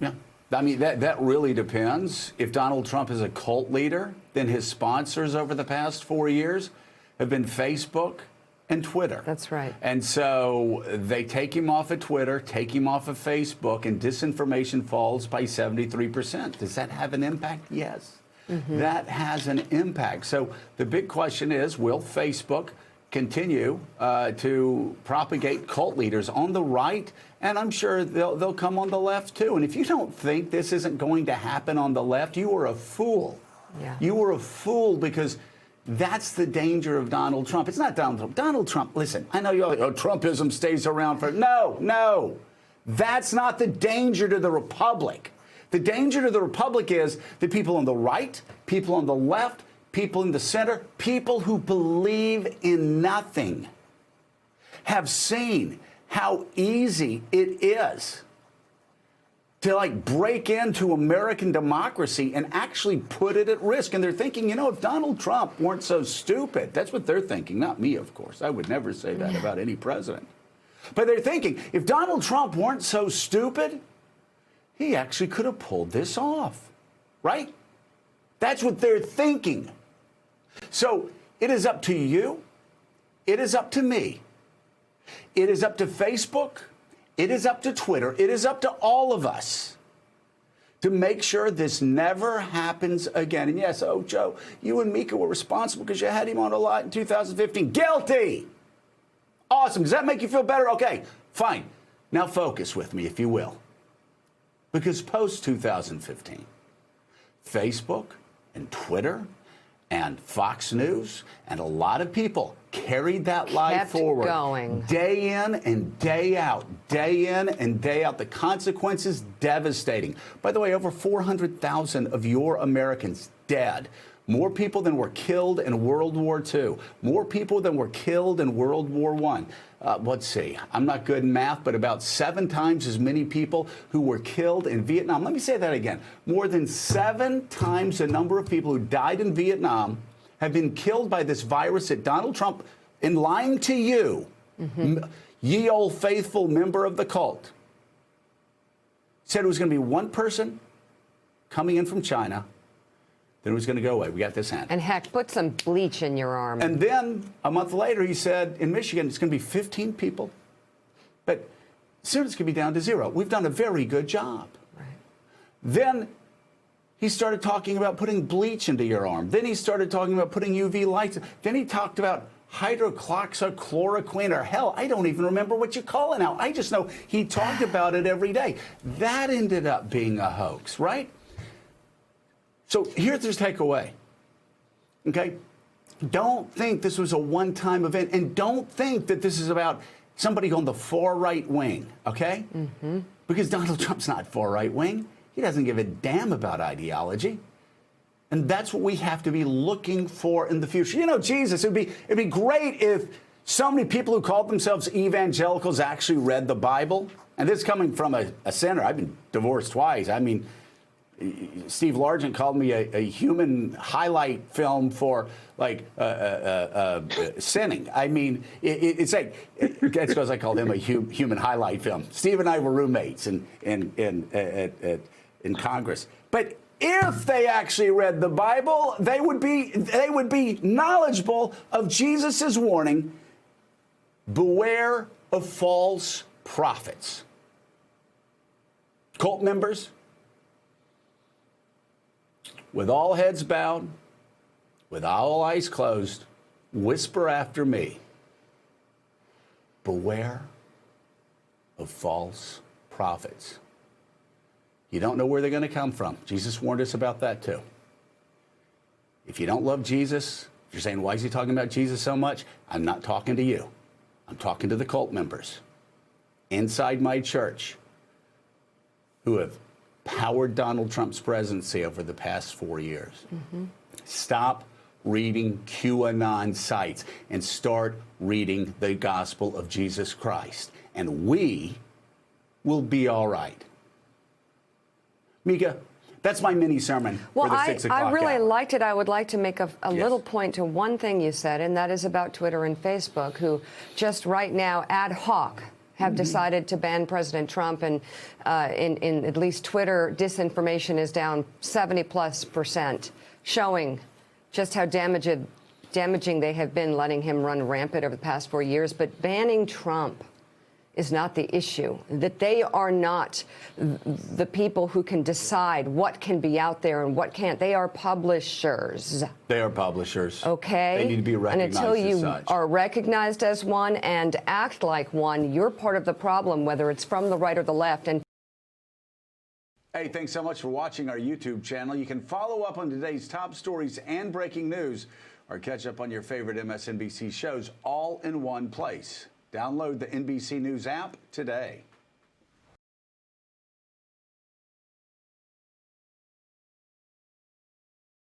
Yeah. I mean, that really depends. If Donald Trump is a cult leader, then his sponsors over the past 4 years have been Facebook and Twitter. That's right. And so they take him off of Twitter, take him off of Facebook, and disinformation falls by 73%. Does that have an impact? Yes. That has an impact. So the big question is, will Facebook continue to propagate cult leaders on the right? And I'm sure they'll come on the left, too. And if you don't think this isn't going to happen on the left, you are a fool. Yeah. You are a fool, because that's the danger of Donald Trump. It's not Donald Trump. Donald Trump, listen, I know you're like, oh, Trumpism stays around for... No. That's not the danger to the Republic. The danger to the Republic is the people on the right, people on the left, people in the center, people who believe in nothing have seen how easy it is to like break into American democracy and actually put it at risk. And they're thinking, you know, if Donald Trump weren't so stupid, that's what they're thinking, not me, of course. I would never say that about any president. But they're thinking, if Donald Trump weren't so stupid, he actually could have pulled this off, right? That's what they're thinking. So it is up to you. It is up to me. It is up to Facebook. It is up to Twitter. It is up to all of us to make sure this never happens again. And yes, oh, Joe, you and Mika were responsible because you had him on a lot in 2015. Guilty. Awesome. Does that make you feel better? Okay, fine. Now focus with me, if you will. Because post-2015, Facebook and Twitter and Fox News and a lot of people carried that lie forward. Going. Day in and day out, day in and day out. The consequences, devastating. By the way, over 400,000 of your Americans dead. More people than were killed in World War II. More people than were killed in World War I. Let's see. I'm not good in math, but about 7 times as many people who were killed in Vietnam. Let me say that again. More than 7 times the number of people who died in Vietnam have been killed by this virus that Donald Trump, in lying to you, ye old faithful member of the cult, said it was going to be one person coming in from China. Then it was going to go away. We got this hand. And heck, put some bleach in your arm. And then a month later, he said in Michigan, it's going to be 15 people. But soon it's going to be down to 0. We've done a very good job. Right. Then he started talking about putting bleach into your arm. Then he started talking about putting UV lights. Then he talked about hydroxychloroquine, or hell, I don't even remember what you call it now. I just know he talked about it every day. That ended up being a hoax, right? So here's the takeaway, okay? Don't think this was a one-time event, and don't think that this is about somebody on the far right wing, okay? Because Donald Trump's not far right wing. He doesn't give a damn about ideology. And that's what we have to be looking for in the future. You know, Jesus, it'd be great if so many people who called themselves evangelicals actually read the Bible. And this is coming from a sinner. I've been divorced twice. I mean, Steve Largent called me a human highlight film for, like, sinning. I mean, it's like, that's because I called him a human highlight film. Steve and I were roommates in Congress. But if they actually read the Bible, they would be knowledgeable of Jesus's warning, beware of false prophets. Cult members, with all heads bowed, with all eyes closed, whisper after me, beware of false prophets. You don't know where they're going to come from. Jesus warned us about that too. If you don't love Jesus, if you're saying, why is he talking about Jesus so much? I'm not talking to you. I'm talking to the cult members inside my church who have powered Donald Trump's presidency over the past 4 years. Stop reading QAnon sites and start reading the gospel of Jesus Christ. And we will be all right. Mika, that's my mini sermon for the 6 o'clock I really hour. liked it. I would like to make a little point to one thing you said, and that is about Twitter and Facebook, who just right now ad hoc have decided to ban President Trump, and in at least Twitter, disinformation is down 70+%, showing just how damaging they have been letting him run rampant over the past 4 years. But banning Trump is not the issue, that they are not the people who can decide what can be out there and what can't. They are publishers. They are publishers. Okay? They need to be recognized and until you as such. are recognized as one and act like one, you're part of the problem, whether it's from the right or the left. And hey, thanks so much for watching our YouTube channel. You can follow up on today's top stories and breaking news, or catch up on your favorite MSNBC shows all in one place. Download the NBC News app today.